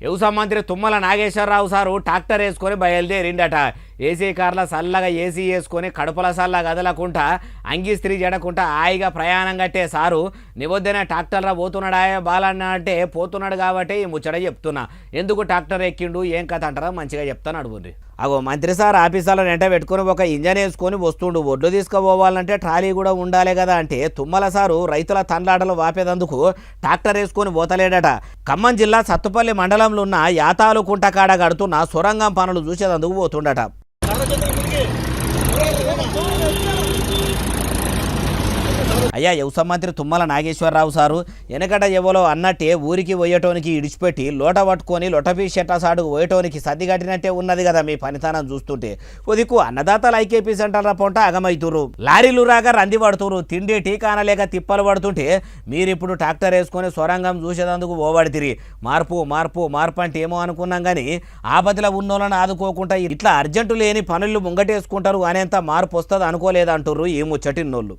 వ్యవసాయ మంత్రి Tummala Nageswararao sir tractor వేసుకొని బయలుదేరిండట. ఏసీ కార్ల సల్లగా ఏసీ వేసుకొని కడుపుల సల్ల కదలకుండా అంగి స్త్రీ జడకుండా హాయిగా ప్రయాణం కట్టే సారు నివద్దనే ట్రాక్టర్లో పోతున్నాడా బాలన్న అంటే పోతున్నాడు కాబట్టి ఈ ముచ్చట చెప్తున్నా. ఎందుకు ట్రాక్టర్ ఎక్కిండు ఏం కథ అంటారా మంచిగా చెప్తాను అడుగుండ్రి. అగో మంత్రి సార్ ఆఫీసాలో వెంట పెట్టుకుని ఒక ఇంజన్ వేసుకొని వస్తుండు. ఒడ్లు తీసుకుపోవాలంటే ట్రాలీ కూడా ఉండాలి కదా అంటే తుమ్మల సారు రైతుల తండ్లాటలు వాపేదందుకు ట్రాక్టర్ వేసుకొని పోతలేడట. ఖమ్మం జిల్లా సత్తుపల్లి మండలంలో ఉన్న యాతాలు కుంటకాడ కడుతున్న సొరంగం పనులు చూసేదందుకు పోతుండట. అయ్యా వ్యవసాయ మంత్రి తుమ్మల నాగేశ్వరరావు సారు వెనకట ఎవలో అన్నట్టే ఊరికి పోయేటోనికి ఇడిచిపెట్టి లోట పట్టుకొని లొటపీ షెట్టసాడుకు పోయేటోనికి సర్ది కట్టినట్టే ఉన్నది కదా మీ పనితనం చూస్తుంటే. ఉదికు అన్నదాతలు ఐకేపీ సెంటర్ల పొంట అగమైతురు, లారీలు రాగా రంది పడుతురు, తిండి టీకానలేక తిప్పలు పడుతుంటే మీరిప్పుడు ట్రాక్టర్ వేసుకొని సొరంగం చూసేదందుకు పోబడితిరి. మార్పు మార్పు మార్పు అంటే ఏమో అనుకున్నాం కానీ ఆపదలో ఉన్నోళ్ళని ఆదుకోకుండా ఇట్లా అర్జెంటు లేని పనులు ముంగటేసుకుంటారు అనేంత మార్పు వస్తుంది అనుకోలేదంటుర్రు ఈ ముచ్చటిన్నోళ్ళు.